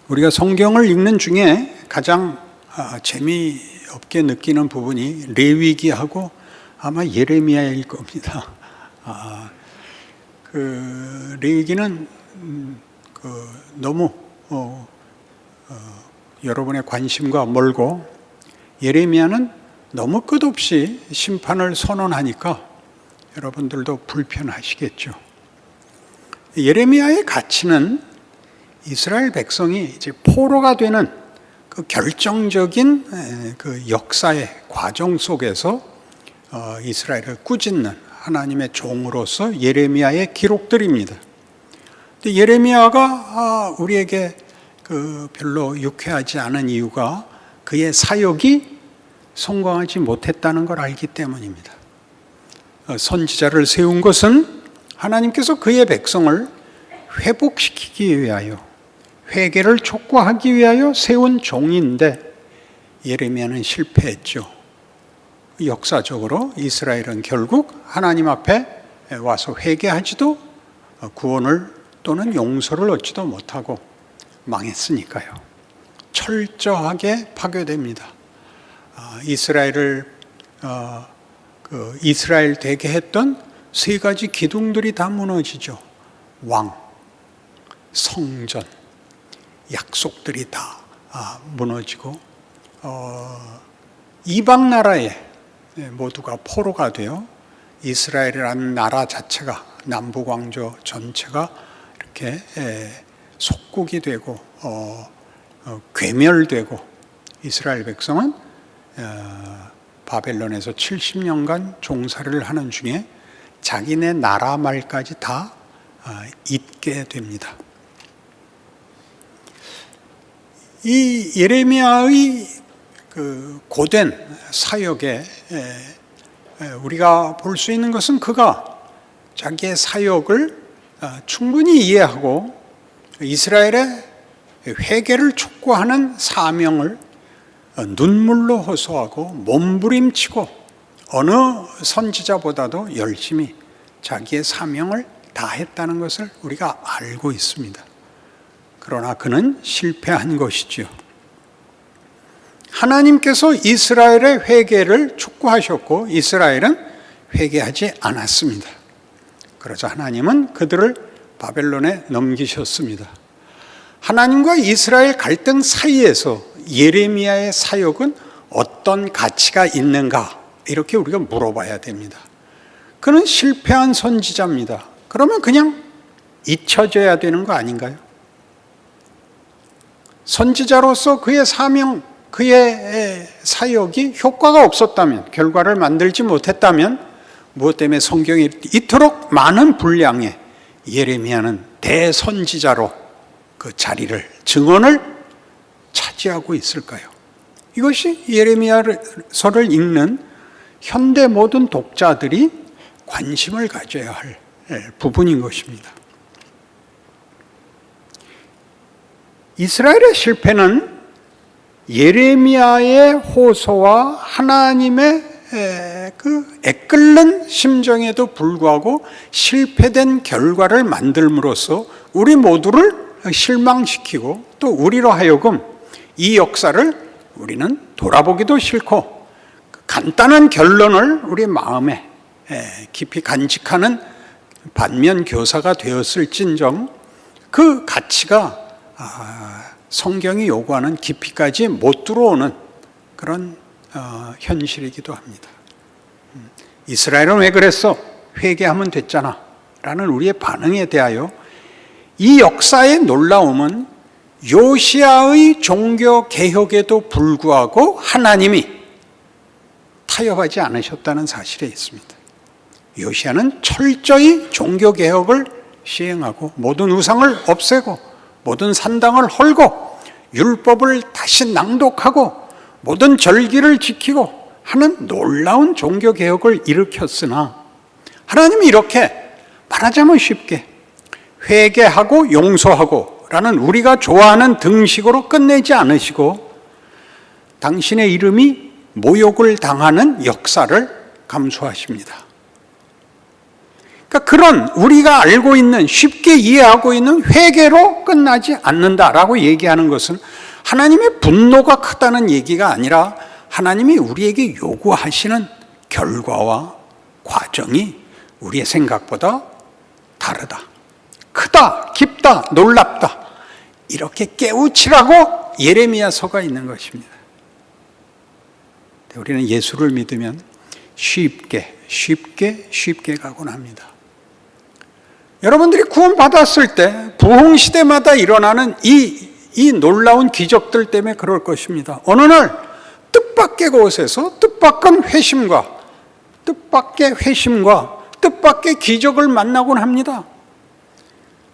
우리가 성경을 읽는 중에 가장 재미없게 느끼는 부분이 레위기하고 아마 예레미야일 겁니다. 레위기는 너무 여러분의 관심과 멀고, 예레미야는 너무 끝없이 심판을 선언하니까 여러분들도 불편하시겠죠. 예레미야의 가치는 이스라엘 백성이 이제 포로가 되는 그 결정적인 그 역사의 과정 속에서 이스라엘을 꾸짖는 하나님의 종으로서 예레미야의 기록들입니다. 근데 예레미야가 우리에게 별로 유쾌하지 않은 이유가 그의 사역이 성공하지 못했다는 걸 알기 때문입니다. 선지자를 세운 것은 하나님께서 그의 백성을 회복시키기 위하여, 회개를 촉구하기 위하여 세운 종인데 예레미야는 실패했죠. 역사적으로 이스라엘은 결국 하나님 앞에 와서 회개하지도 구원을 또는 용서를 얻지도 못하고 망했으니까요. 철저하게 파괴됩니다. 이스라엘을 이스라엘 되게 했던 세 가지 기둥들이 다 무너지죠. 왕, 성전, 약속들이 다 무너지고 이방 나라에 모두가 포로가 되어 이스라엘이라는 나라 자체가, 남북 왕조 전체가 이렇게 속국이 되고 괴멸되고, 이스라엘 백성은 바벨론에서 70년간 종살이를 하는 중에 자기네 나라 말까지 다 잊게 됩니다. 이 예레미야의 그 고된 사역에 우리가 볼 수 있는 것은 그가 자기의 사역을 충분히 이해하고 이스라엘의 회개를 촉구하는 사명을 눈물로 호소하고 몸부림치고 어느 선지자보다도 열심히 자기의 사명을 다했다는 것을 우리가 알고 있습니다. 그러나 그는 실패한 것이지요. 하나님께서 이스라엘의 회개를 촉구하셨고 이스라엘은 회개하지 않았습니다. 그러자 하나님은 그들을 바벨론에 넘기셨습니다. 하나님과 이스라엘 갈등 사이에서 예레미야의 사역은 어떤 가치가 있는가? 이렇게 우리가 물어봐야 됩니다. 그는 실패한 선지자입니다. 그러면 그냥 잊혀져야 되는 거 아닌가요? 선지자로서 그의 사명, 그의 사역이 효과가 없었다면, 결과를 만들지 못했다면, 무엇 때문에 성경이 이토록 많은 분량의 예레미야는 대선지자로 그 자리를, 증언을 차지하고 있을까요? 이것이 예레미야서를 읽는 현대 모든 독자들이 관심을 가져야 할 부분인 것입니다. 이스라엘의 실패는 예레미야의 호소와 하나님의 그 애끓는 심정에도 불구하고 실패된 결과를 만들므로써 우리 모두를 실망시키고 또 우리로 하여금 이 역사를 우리는 돌아보기도 싫고 간단한 결론을 우리 마음에 깊이 간직하는 반면 교사가 되었을진정 그 가치가 성경이 요구하는 깊이까지 못 들어오는 그런 현실이기도 합니다. 이스라엘은 왜 그랬어? 회개하면 됐잖아 라는 우리의 반응에 대하여 이 역사의 놀라움은 요시야의 종교 개혁에도 불구하고 하나님이 타협하지 않으셨다는 사실에 있습니다. 요시야는 철저히 종교 개혁을 시행하고 모든 우상을 없애고 모든 산당을 헐고 율법을 다시 낭독하고 모든 절기를 지키고 하는 놀라운 종교 개혁을 일으켰으나 하나님이 이렇게 말하자면 쉽게 회개하고 용서하고 라는 우리가 좋아하는 등식으로 끝내지 않으시고 당신의 이름이 모욕을 당하는 역사를 감수하십니다. 그러니까 그런 우리가 알고 있는, 쉽게 이해하고 있는 회개로 끝나지 않는다라고 얘기하는 것은 하나님의 분노가 크다는 얘기가 아니라 하나님이 우리에게 요구하시는 결과와 과정이 우리의 생각보다 다르다, 크다, 깊다, 놀랍다, 이렇게 깨우치라고 예레미야서가 있는 것입니다. 우리는 예수를 믿으면 쉽게 가곤 합니다. 여러분들이 구원받았을 때 부흥시대마다 일어나는 이 놀라운 기적들 때문에 그럴 것입니다. 어느 날 뜻밖의 곳에서 뜻밖의 회심과 뜻밖의 기적을 만나곤 합니다.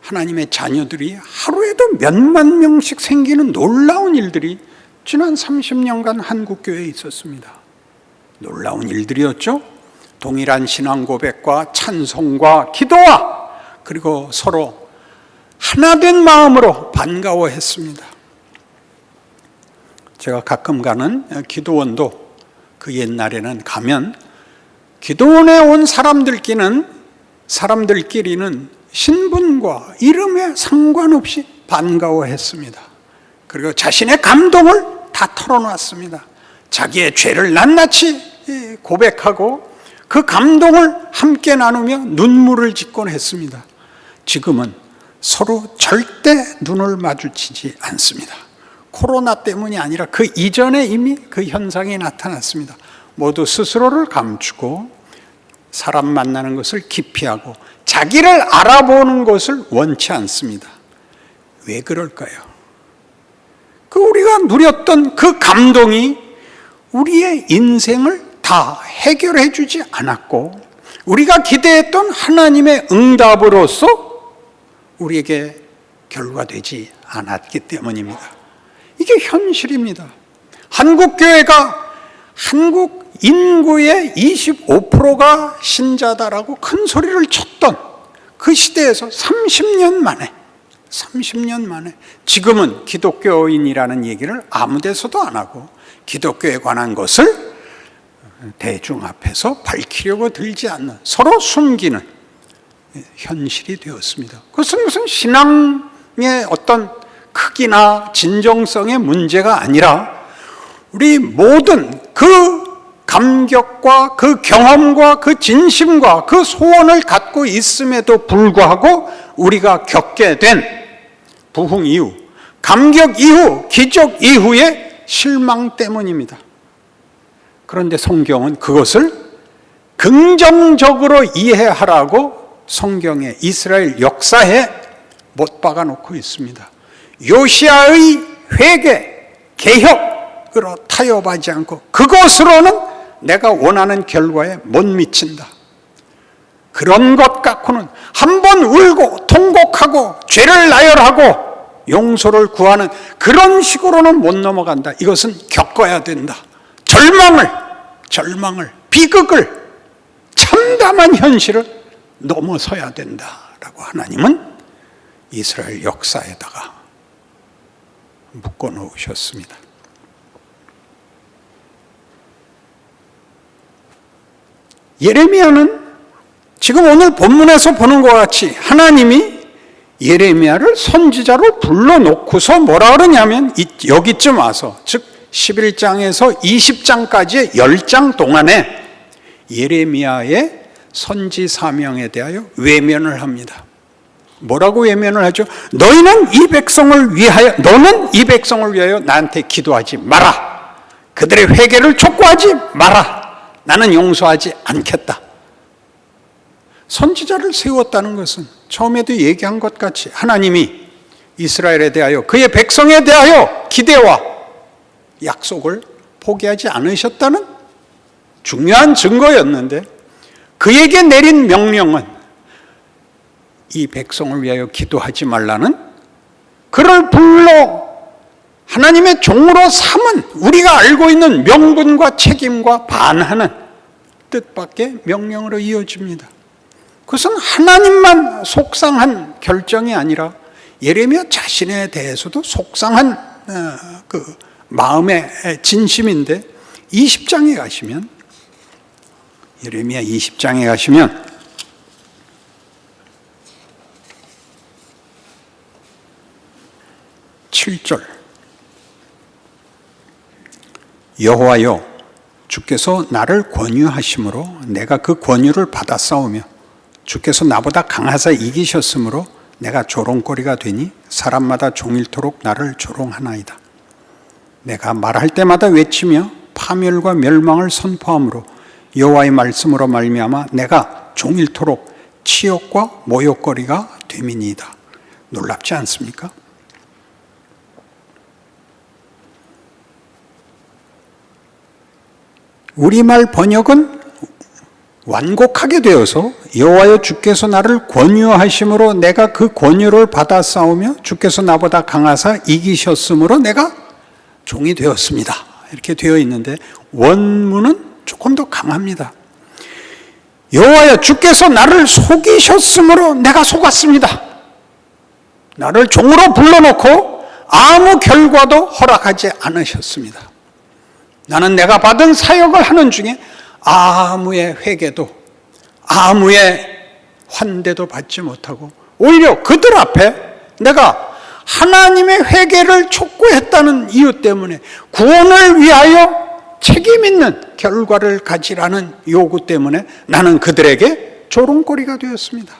하나님의 자녀들이 하루에도 몇만 명씩 생기는 놀라운 일들이 지난 30년간 한국교회에 있었습니다. 놀라운 일들이었죠. 동일한 신앙 고백과 찬송과 기도와 그리고 서로 하나된 마음으로 반가워했습니다. 제가 가끔 가는 기도원도 그 옛날에는 가면 기도원에 온 사람들끼리는 신분과 이름에 상관없이 반가워했습니다. 그리고 자신의 감동을 다 털어놨습니다. 자기의 죄를 낱낱이 고백하고 그 감동을 함께 나누며 눈물을 짓곤 했습니다. 지금은 서로 절대 눈을 마주치지 않습니다. 코로나 때문이 아니라 그 이전에 이미 그 현상이 나타났습니다. 모두 스스로를 감추고 사람 만나는 것을 기피하고 자기를 알아보는 것을 원치 않습니다. 왜 그럴까요? 우리가 누렸던 그 감동이 우리의 인생을 다 해결해 주지 않았고 우리가 기대했던 하나님의 응답으로서 우리에게 결과되지 않았기 때문입니다. 이게 현실입니다. 한국교회가 한국 인구의 25%가 신자다라고 큰 소리를 쳤던 그 시대에서 30년 만에 지금은 기독교인이라는 얘기를 아무 데서도 안 하고 기독교에 관한 것을 대중 앞에서 밝히려고 들지 않는, 서로 숨기는 현실이 되었습니다. 그것은 무슨 신앙의 어떤 크기나 진정성의 문제가 아니라 우리 모든 그 감격과 그 경험과 그 진심과 그 소원을 갖고 있음에도 불구하고 우리가 겪게 된 부흥 이후, 감격 이후, 기적 이후의 실망 때문입니다. 그런데 성경은 그것을 긍정적으로 이해하라고 성경의 이스라엘 역사에 못 박아 놓고 있습니다. 요시야의 회개, 개혁으로 타협하지 않고 그것으로는 내가 원하는 결과에 못 미친다. 그런 것 갖고는 한 번 울고 통곡하고 죄를 나열하고 용서를 구하는 그런 식으로는 못 넘어간다. 이것은 겪어야 된다. 절망을, 비극을, 참담한 현실을 넘어서야 된다라고 하나님은 이스라엘 역사에다가 묶어 놓으셨습니다. 예레미야는 지금 오늘 본문에서 보는 것 같이 하나님이 예레미야를 선지자로 불러놓고서 뭐라 그러냐면 여기쯤 와서, 즉 11장에서 20장까지의 10장 동안에 예레미야의 선지 사명에 대하여 외면을 합니다. 뭐라고 외면을 하죠? 너는 이 백성을 위하여 나한테 기도하지 마라. 그들의 회개를 촉구하지 마라. 나는 용서하지 않겠다. 선지자를 세웠다는 것은 처음에도 얘기한 것 같이 하나님이 이스라엘에 대하여, 그의 백성에 대하여 기대와 약속을 포기하지 않으셨다는 중요한 증거였는데, 그에게 내린 명령은 이 백성을 위하여 기도하지 말라는, 그를 불러 하나님의 종으로 삼은 우리가 알고 있는 명분과 책임과 반하는 뜻밖의 명령으로 이어집니다. 그것은 하나님만 속상한 결정이 아니라 예레미야 자신에 대해서도 속상한 그 마음의 진심인데, 20장에 가시면, 예레미야 20장에 가시면 7절. 여호와여, 주께서 나를 권유하심으로 내가 그 권유를 받아 싸우며 주께서 나보다 강하사 이기셨으므로 내가 조롱거리가 되니 사람마다 종일토록 나를 조롱하나이다. 내가 말할 때마다 외치며 파멸과 멸망을 선포함으로 여호와의 말씀으로 말미암아 내가 종일토록 치욕과 모욕거리가 됨이니이다. 놀랍지 않습니까? 우리말 번역은 완곡하게 되어서 여호와여 주께서 나를 권유하심으로 내가 그 권유를 받아 싸우며 주께서 나보다 강하사 이기셨으므로 내가 종이 되었습니다. 이렇게 되어 있는데 원문은 조금 더 강합니다. 여호와여 주께서 나를 속이셨으므로 내가 속았습니다. 나를 종으로 불러놓고 아무 결과도 허락하지 않으셨습니다. 나는 내가 받은 사역을 하는 중에 아무의 회개도 아무의 환대도 받지 못하고 오히려 그들 앞에 내가 하나님의 회개를 촉구했다는 이유 때문에 구원을 위하여 책임 있는 결과를 가지라는 요구 때문에 나는 그들에게 조롱거리가 되었습니다.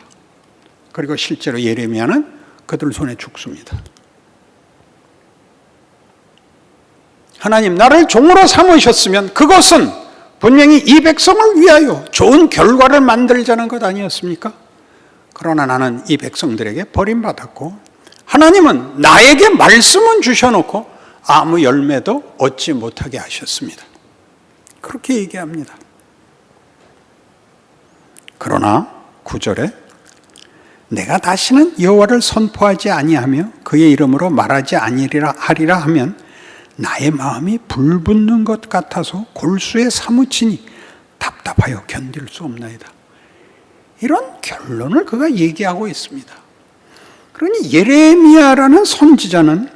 그리고 실제로 예레미야는 그들 손에 죽습니다. 하나님, 나를 종으로 삼으셨으면 그것은 분명히 이 백성을 위하여 좋은 결과를 만들자는 것 아니었습니까? 그러나 나는 이 백성들에게 버림받았고 하나님은 나에게 말씀은 주셔놓고 아무 열매도 얻지 못하게 하셨습니다. 그렇게 얘기합니다. 그러나 9절에 내가 다시는 여호와를 선포하지 아니하며 그의 이름으로 말하지 아니하리라 하리라 하면 나의 마음이 불붙는 것 같아서 골수에 사무치니 답답하여 견딜 수 없나이다. 이런 결론을 그가 얘기하고 있습니다. 그러니 예레미야라는 선지자는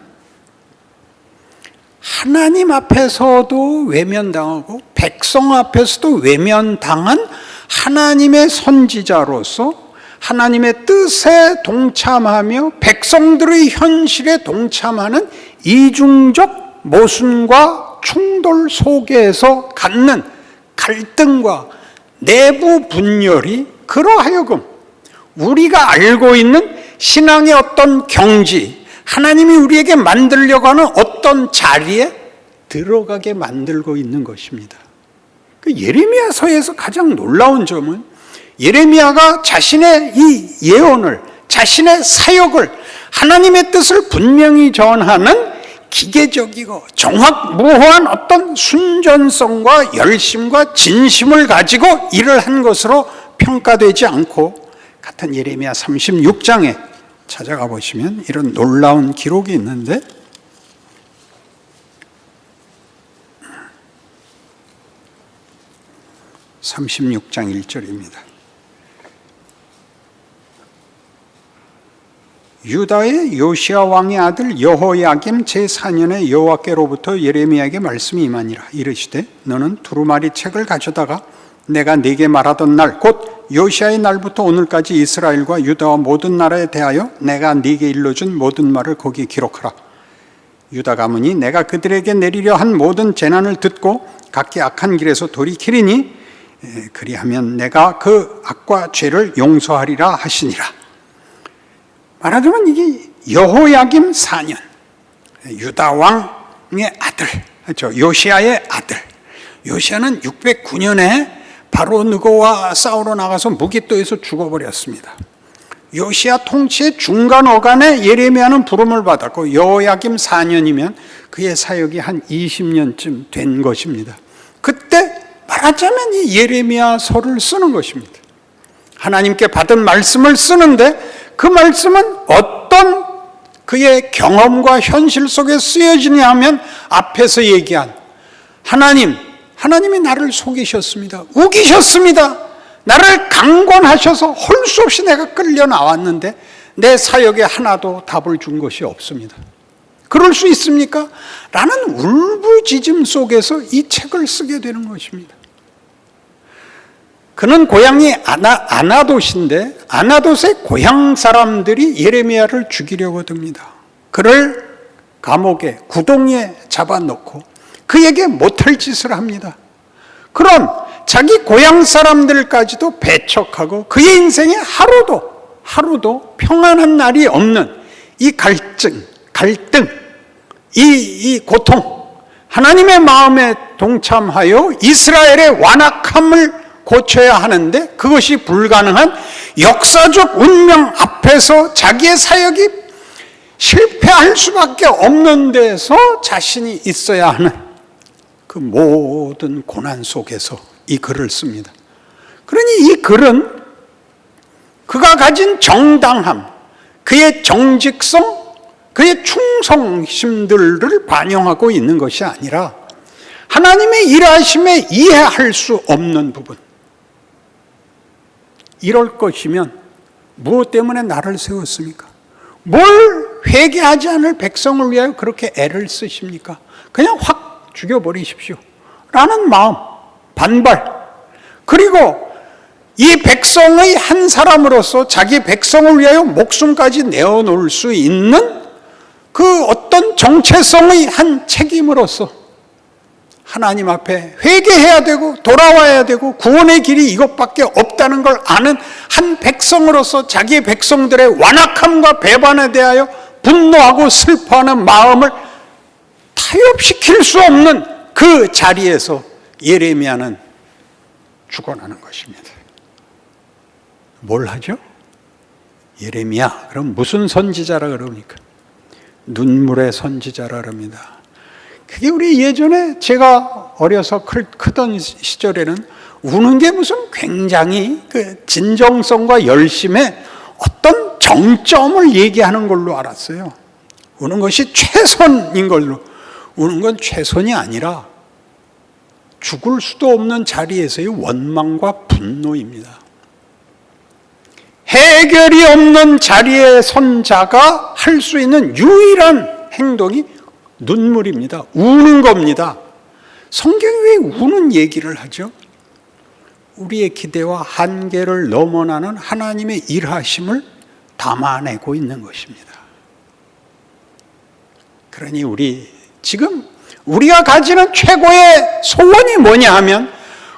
하나님 앞에서도 외면당하고 백성 앞에서도 외면당한 하나님의 선지자로서 하나님의 뜻에 동참하며 백성들의 현실에 동참하는 이중적 모순과 충돌 속에서 갖는 갈등과 내부 분열이 그러하여금 우리가 알고 있는 신앙의 어떤 경지, 하나님이 우리에게 만들려고 하는 어떤 자리에 들어가게 만들고 있는 것입니다. 그 예레미야서에서 가장 놀라운 점은 예레미야가 자신의 이 예언을, 자신의 사역을, 하나님의 뜻을 분명히 전하는 기계적이고 정확무호한 어떤 순전성과 열심과 진심을 가지고 일을 한 것으로 평가되지 않고 같은 예레미야 36장에 찾아가 보시면 이런 놀라운 기록이 있는데 36장 1절입니다. 유다의 요시야 왕의 아들 여호야김 제4년에 여호와께로부터 예레미야에게 말씀이 임하니라. 이르시되 너는 두루마리 책을 가져다가 내가 네게 말하던 날 곧 요시야의 날부터 오늘까지 이스라엘과 유다와 모든 나라에 대하여 내가 네게 일러준 모든 말을 거기 기록하라. 유다 가문이 내가 그들에게 내리려 한 모든 재난을 듣고 각기 악한 길에서 돌이키리니 그리하면 내가 그 악과 죄를 용서하리라 하시니라. 말하자면 이게 여호야김 4년 유다 왕의 아들, 그렇죠? 요시야의 아들. 요시야는 609년에 바로 느고와 싸우러 나가서 무기또에서 죽어버렸습니다. 요시야 통치의 중간 어간에 예레미야는 부름을 받았고 여호야김 4년이면 그의 사역이 한 20년쯤 된 것입니다. 그때 말하자면 이 예레미야서를 쓰는 것입니다. 하나님께 받은 말씀을 쓰는데 그 말씀은 어떤 그의 경험과 현실 속에 쓰여지냐 하면 앞에서 얘기한 하나님이 나를 속이셨습니다. 우기셨습니다. 나를 강권하셔서 할 수 없이 내가 끌려 나왔는데 내 사역에 하나도 답을 준 것이 없습니다. 그럴 수 있습니까? 라는 울부짖음 속에서 이 책을 쓰게 되는 것입니다. 그는 고향이 아나돗인데 아나돗의 고향 사람들이 예레미야를 죽이려고 듭니다. 그를 감옥에 구덩이에 잡아놓고 그에게 못할 짓을 합니다. 그런 자기 고향 사람들까지도 배척하고 그의 인생에 하루도 평안한 날이 없는 이 갈등, 이 고통, 하나님의 마음에 동참하여 이스라엘의 완악함을 고쳐야 하는데 그것이 불가능한 역사적 운명 앞에서 자기의 사역이 실패할 수밖에 없는 데서 자신이 있어야 하는 그 모든 고난 속에서 이 글을 씁니다. 그러니 이 글은 그가 가진 정당함, 그의 정직성, 그의 충성심들을 반영하고 있는 것이 아니라 하나님의 일하심에 이해할 수 없는 부분. 이럴 것이면 무엇 때문에 나를 세웠습니까? 뭘 회개하지 않을 백성을 위하여 그렇게 애를 쓰십니까? 그냥 확 죽여버리십시오 라는 마음, 반발. 그리고 이 백성의 한 사람으로서 자기 백성을 위하여 목숨까지 내어놓을 수 있는 그 어떤 정체성의 한 책임으로서 하나님 앞에 회개해야 되고 돌아와야 되고 구원의 길이 이것밖에 없다는 걸 아는 한 백성으로서 자기의 백성들의 완악함과 배반에 대하여 분노하고 슬퍼하는 마음을 타협시킬 수 없는 그 자리에서 예레미야는 죽어나는 것입니다. 뭘 하죠? 예레미야, 그럼 무슨 선지자라 그럽니까? 눈물의 선지자라 그럽니다. 그게 우리 예전에 제가 어려서 크던 시절에는 우는 게 무슨 굉장히 그 진정성과 열심의 어떤 정점을 얘기하는 걸로 알았어요. 우는 것이 최선인 걸로. 우는 건 최선이 아니라 죽을 수도 없는 자리에서의 원망과 분노입니다. 해결이 없는 자리에 선 자가 할 수 있는 유일한 행동이 눈물입니다. 우는 겁니다. 성경이 왜 우는 얘기를 하죠? 우리의 기대와 한계를 넘어나는 하나님의 일하심을 담아내고 있는 것입니다. 그러니 지금 우리가 가지는 최고의 소원이 뭐냐 하면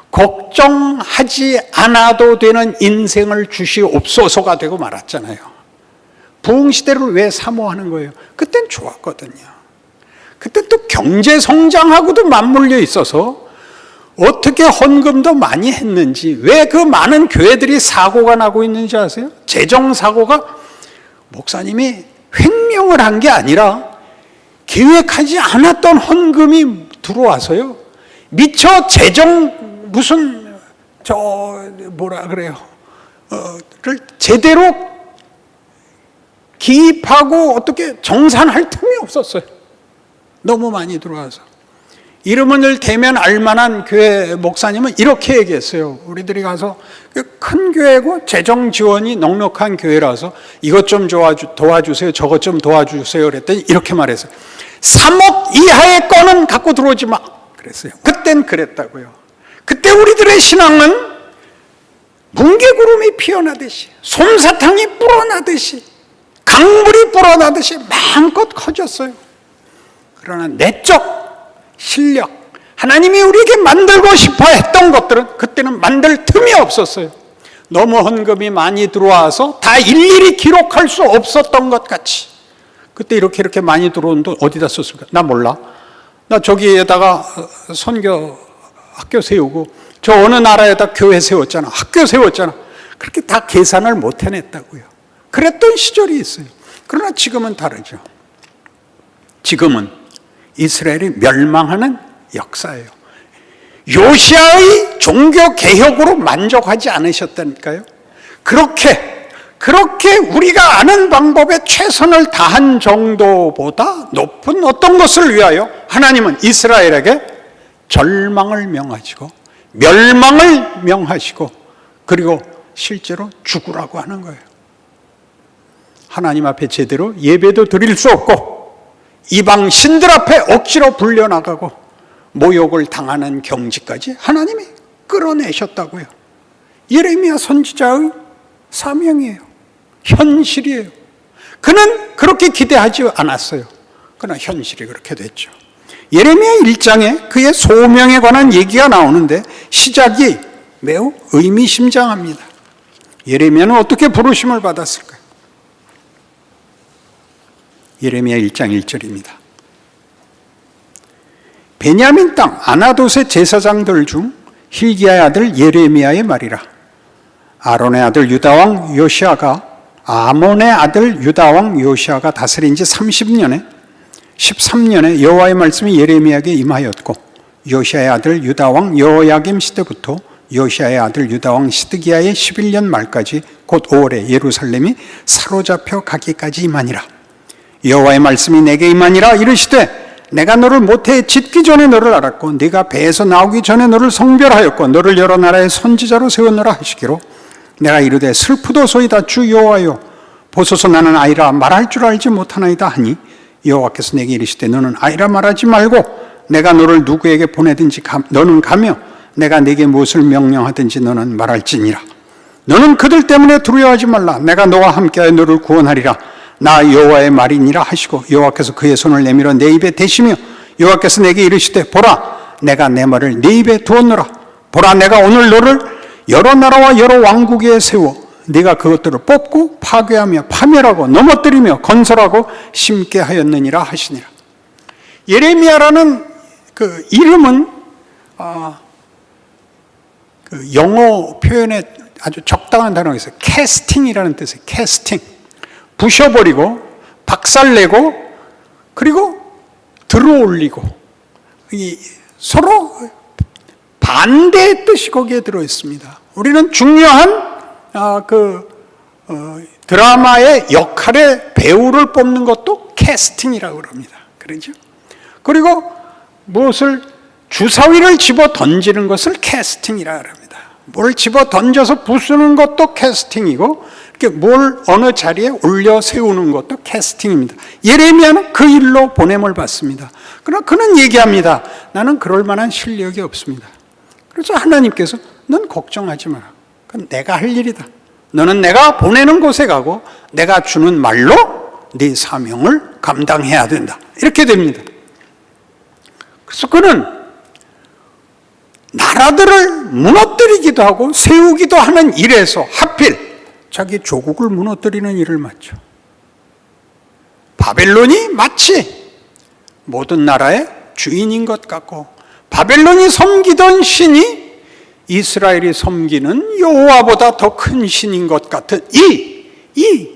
걱정하지 않아도 되는 인생을 주시옵소서가 되고 말았잖아요. 부흥시대를 왜 사모하는 거예요? 그땐 좋았거든요. 그때 또 경제 성장하고도 맞물려 있어서 어떻게 헌금도 많이 했는지, 왜 그 많은 교회들이 사고가 나고 있는지 아세요? 재정 사고가 목사님이 횡령을 한 게 아니라 계획하지 않았던 헌금이 들어와서요. 미처 재정 무슨 를 제대로 기입하고 어떻게 정산할 틈이 없었어요. 너무 많이 들어와서. 이름을 늘 대면 알만한 교회 목사님은 이렇게 얘기했어요. 우리들이 가서 큰 교회고 재정 지원이 넉넉한 교회라서 이것 좀 도와주세요, 저것 좀 도와주세요 그랬더니 이렇게 말했어요. 3억 이하의 건은 갖고 들어오지 마 그랬어요. 그땐 그랬다고요. 그때 우리들의 신앙은 뭉게구름이 피어나듯이, 솜사탕이 불어나듯이, 강물이 불어나듯이 마음껏 커졌어요. 그러나 내적 실력, 하나님이 우리에게 만들고 싶어 했던 것들은 그때는 만들 틈이 없었어요. 너무 헌금이 많이 들어와서 다 일일이 기록할 수 없었던 것 같이. 그때 이렇게 많이 들어온 돈 어디다 썼을까? 나 몰라. 나 저기에다가 선교 학교 세우고 저 어느 나라에다 교회 세웠잖아, 학교 세웠잖아. 그렇게 다 계산을 못 해냈다고요. 그랬던 시절이 있어요. 그러나 지금은 다르죠. 지금은 이스라엘이 멸망하는 역사예요. 요시아의 종교 개혁으로 만족하지 않으셨다니까요. 그렇게 우리가 아는 방법에 최선을 다한 정도보다 높은 어떤 것을 위하여 하나님은 이스라엘에게 절망을 명하시고 멸망을 명하시고 그리고 실제로 죽으라고 하는 거예요. 하나님 앞에 제대로 예배도 드릴 수 없고 이방 신들 앞에 억지로 불려나가고 모욕을 당하는 경지까지 하나님이 끌어내셨다고요. 예레미야 선지자의 사명이에요. 현실이에요. 그는 그렇게 기대하지 않았어요. 그러나 현실이 그렇게 됐죠. 예레미야 1장에 그의 소명에 관한 얘기가 나오는데 시작이 매우 의미심장합니다. 예레미야는 어떻게 부르심을 받았을까요? 예레미야 1장 1절입니다. 베냐민 땅 아나돗의 제사장들 중 hil기야의 아들 예레미야의 말이라. 아론의 아들 유다왕 요시아가 아몬의 아들 유다왕 요시아가 다스린 지 13년에 여호와의 말씀이 예레미야에게 임하였고 요시아의 아들 유다왕 여호야김 시대부터 요시아의 아들 유다왕 시드기야의 11년 말까지 곧 5월에 예루살렘이 사로잡혀 가기까지 임하니라. 여호와의 말씀이 내게 임하니라. 이르시되 내가 너를 모태에 짓기 전에 너를 알았고 네가 배에서 나오기 전에 너를 성별하였고 너를 여러 나라의 선지자로 세웠노라 하시기로 내가 이르되 슬프도소이다 주 여호와여 보소서 나는 아이라 말할 줄 알지 못하나이다 하니 여호와께서 내게 이르시되 너는 아이라 말하지 말고 내가 너를 누구에게 보내든지 너는 가며 내가 네게 무엇을 명령하든지 너는 말할지니라. 너는 그들 때문에 두려워하지 말라. 내가 너와 함께하여 너를 구원하리라. 나 여호와의 말이니라 하시고 여호와께서 그의 손을 내밀어 내 입에 대시며 여호와께서 내게 이르시되 보라 내가 내 말을 네 입에 두었노라. 보라 내가 오늘 너를 여러 나라와 여러 왕국에 세워 네가 그것들을 뽑고 파괴하며 파멸하고 넘어뜨리며 건설하고 심게 하였느니라 하시니라. 예레미야라는 그 이름은 그 영어 표현에 아주 적당한 단어가 있어요. 캐스팅이라는 뜻이에요. 캐스팅. 부셔버리고 박살내고 그리고 들어올리고 이 서로 반대의 뜻이 거기에 들어있습니다. 우리는 중요한 드라마의 역할의 배우를 뽑는 것도 캐스팅이라고 합니다. 그러죠? 그리고 무엇을 주사위를 집어 던지는 것을 캐스팅이라고 합니다. 뭘 집어 던져서 부수는 것도 캐스팅이고 뭘 어느 자리에 올려 세우는 것도 캐스팅입니다. 예레미야는 그 일로 보냄을 받습니다. 그러나 그는 얘기합니다. 나는 그럴 만한 실력이 없습니다. 그래서 하나님께서 넌 걱정하지 마라. 그건 내가 할 일이다. 너는 내가 보내는 곳에 가고 내가 주는 말로 네 사명을 감당해야 된다. 이렇게 됩니다. 그래서 그는 나라들을 무너뜨리기도 하고 세우기도 하는 일에서 하필 자기 조국을 무너뜨리는 일을 맡죠. 바벨론이 마치 모든 나라의 주인인 것 같고 바벨론이 섬기던 신이 이스라엘이 섬기는 여호와보다 더 큰 신인 것 같은 이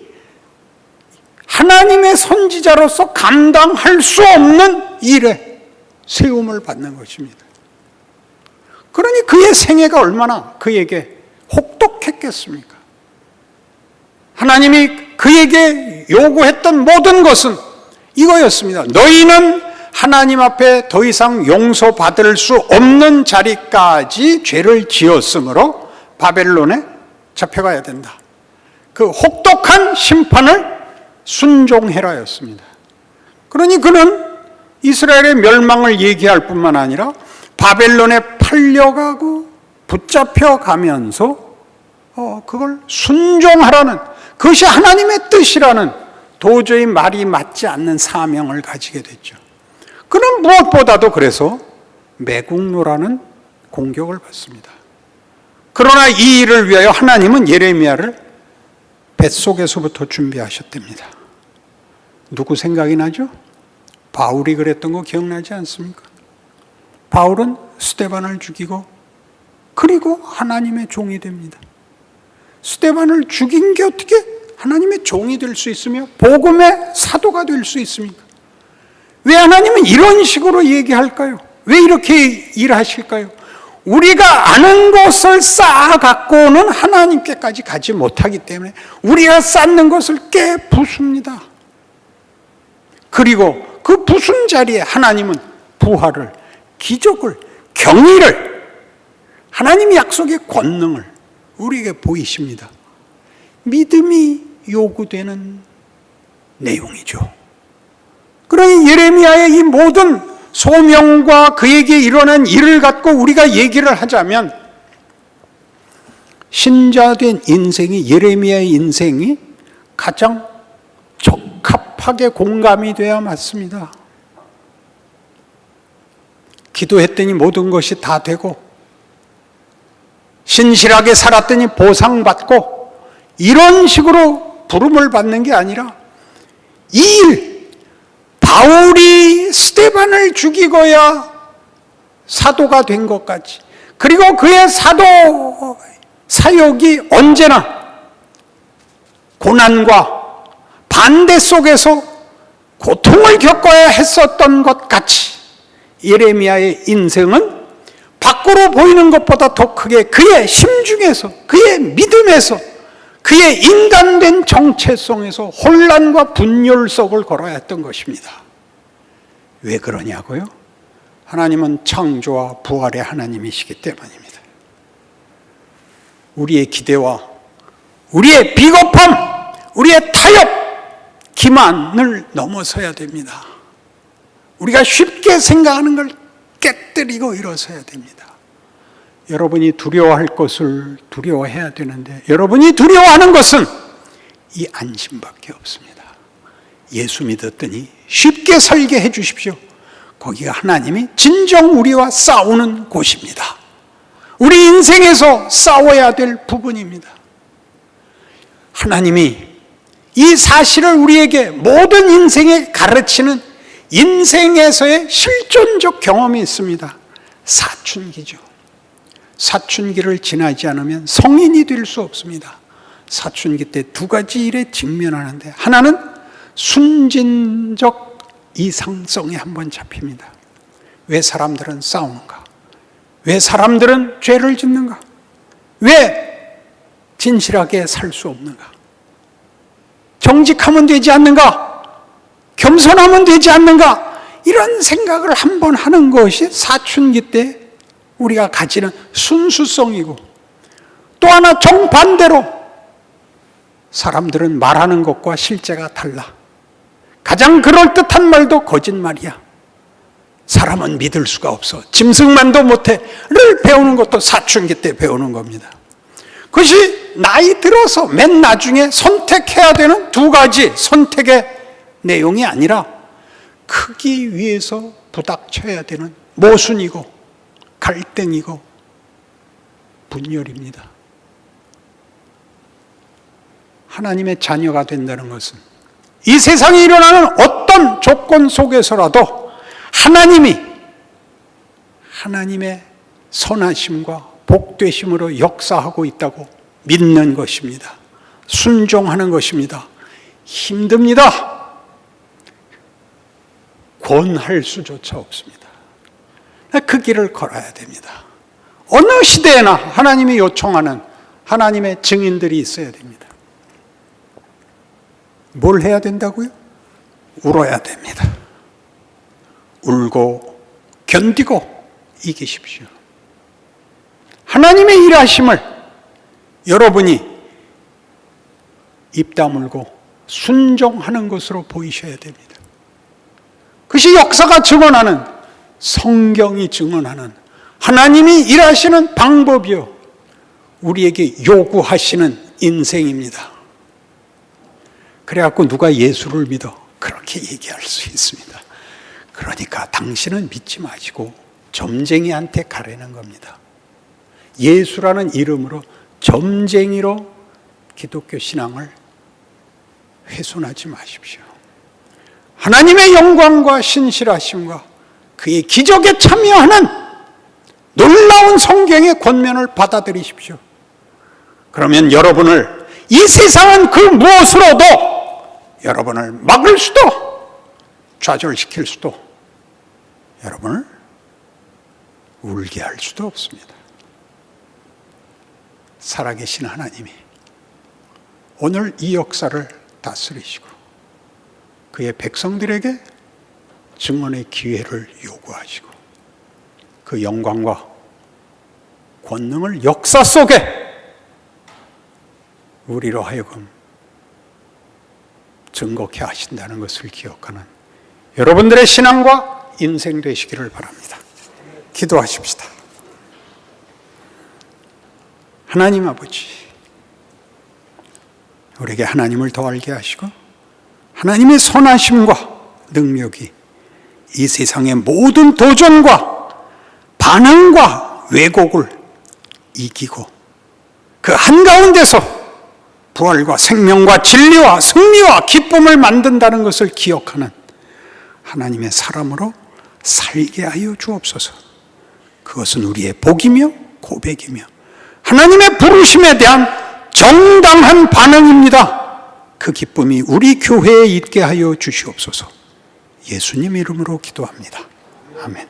하나님의 선지자로서 감당할 수 없는 일에 세움을 받는 것입니다. 그러니 그의 생애가 얼마나 그에게 혹독했겠습니까? 하나님이 그에게 요구했던 모든 것은 이거였습니다. 너희는 하나님 앞에 더 이상 용서받을 수 없는 자리까지 죄를 지었으므로 바벨론에 잡혀가야 된다. 그 혹독한 심판을 순종해라였습니다. 그러니 그는 이스라엘의 멸망을 얘기할 뿐만 아니라 바벨론에 팔려가고 붙잡혀가면서 그걸 순종하라는 그것이 하나님의 뜻이라는 도저히 말이 맞지 않는 사명을 가지게 됐죠. 그는 무엇보다도 그래서 매국노라는 공격을 받습니다. 그러나 이 일을 위하여 하나님은 예레미야를 뱃속에서부터 준비하셨답니다. 누구 생각이 나죠? 바울이 그랬던 거 기억나지 않습니까? 바울은 스데반을 죽이고 그리고 하나님의 종이 됩니다. 스데반을 죽인 게 어떻게 하나님의 종이 될 수 있으며 복음의 사도가 될 수 있습니까? 왜 하나님은 이런 식으로 얘기할까요? 왜 이렇게 일하실까요? 우리가 아는 것을 쌓아갖고는 하나님께까지 가지 못하기 때문에 우리가 쌓는 것을 깨부숩니다. 그리고 그 부순 자리에 하나님은 부활을, 기적을, 경의를, 하나님의 약속의 권능을 우리에게 보이십니다. 믿음이 요구되는 내용이죠. 그러니 예레미야의 이 모든 소명과 그에게 일어난 일을 갖고 우리가 얘기를 하자면 신자된 인생이 예레미야의 인생이 가장 적합한 복잡하게 공감이 돼야 맞습니다. 기도했더니 모든 것이 다 되고, 신실하게 살았더니 보상받고, 이런 식으로 부름을 받는 게 아니라, 이 일, 바울이 스데반을 죽이고야 사도가 된 것까지, 그리고 그의 사도 사역이 언제나 고난과 반대 속에서 고통을 겪어야 했었던 것 같이 예레미야의 인생은 밖으로 보이는 것보다 더 크게 그의 심중에서, 그의 믿음에서, 그의 인간된 정체성에서 혼란과 분열 속을 걸어야 했던 것입니다. 왜 그러냐고요? 하나님은 창조와 부활의 하나님이시기 때문입니다. 우리의 기대와 우리의 비겁함, 우리의 타협, 기만을 넘어서야 됩니다. 우리가 쉽게 생각하는 걸 깨뜨리고 일어서야 됩니다. 여러분이 두려워할 것을 두려워해야 되는데, 여러분이 두려워하는 것은 이 안심밖에 없습니다. 예수 믿었더니 쉽게 살게 해 주십시오. 거기가 하나님이 진정 우리와 싸우는 곳입니다. 우리 인생에서 싸워야 될 부분입니다. 하나님이 이 사실을 우리에게 모든 인생에 가르치는 인생에서의 실존적 경험이 있습니다. 사춘기죠. 사춘기를 지나지 않으면 성인이 될 수 없습니다. 사춘기 때 두 가지 일에 직면하는데, 하나는 순진적 이상성에 한번 잡힙니다. 왜 사람들은 싸우는가? 왜 사람들은 죄를 짓는가? 왜 진실하게 살 수 없는가? 정직하면 되지 않는가? 겸손하면 되지 않는가? 이런 생각을 한번 하는 것이 사춘기 때 우리가 가지는 순수성이고, 또 하나 정반대로 사람들은 말하는 것과 실제가 달라. 가장 그럴듯한 말도 거짓말이야. 사람은 믿을 수가 없어. 짐승만도 못해를 배우는 것도 사춘기 때 배우는 겁니다. 그것이 나이 들어서 맨 나중에 선택해야 되는 두 가지 선택의 내용이 아니라 크기 위해서 부닥쳐야 되는 모순이고 갈등이고 분열입니다. 하나님의 자녀가 된다는 것은 이 세상에 일어나는 어떤 조건 속에서라도 하나님의 선하심과 복되심으로 역사하고 있다고 믿는 것입니다. 순종하는 것입니다. 힘듭니다. 권할 수조차 없습니다. 그 길을 걸어야 됩니다. 어느 시대에나 하나님이 요청하는 하나님의 증인들이 있어야 됩니다. 뭘 해야 된다고요? 울어야 됩니다. 울고 견디고 이기십시오. 하나님의 일하심을 여러분이 입 다물고 순종하는 것으로 보이셔야 됩니다. 그것이 역사가 증언하는, 성경이 증언하는 하나님이 일하시는 방법이요, 우리에게 요구하시는 인생입니다. 그래갖고 누가 예수를 믿어? 그렇게 얘기할 수 있습니다. 그러니까 당신은 믿지 마시고 점쟁이한테 가라는 겁니다. 예수라는 이름으로 점쟁이로 기독교 신앙을 훼손하지 마십시오. 하나님의 영광과 신실하심과 그의 기적에 참여하는 놀라운 성경의 권면을 받아들이십시오. 그러면 여러분을, 이 세상은 그 무엇으로도 여러분을 막을 수도 좌절시킬 수도 여러분을 울게 할 수도 없습니다. 살아계신 하나님이 오늘 이 역사를 다스리시고 그의 백성들에게 증언의 기회를 요구하시고 그 영광과 권능을 역사 속에 우리로 하여금 증거케 하신다는 것을 기억하는 여러분들의 신앙과 인생 되시기를 바랍니다. 기도하십시다. 하나님 아버지, 우리에게 하나님을 더 알게 하시고 하나님의 선하심과 능력이 이 세상의 모든 도전과 반항과 왜곡을 이기고 그 한가운데서 부활과 생명과 진리와 승리와 기쁨을 만든다는 것을 기억하는 하나님의 사람으로 살게 하여 주옵소서. 그것은 우리의 복이며 고백이며 하나님의 부르심에 대한 정당한 반응입니다. 그 기쁨이 우리 교회에 있게 하여 주시옵소서. 예수님 이름으로 기도합니다. 아멘.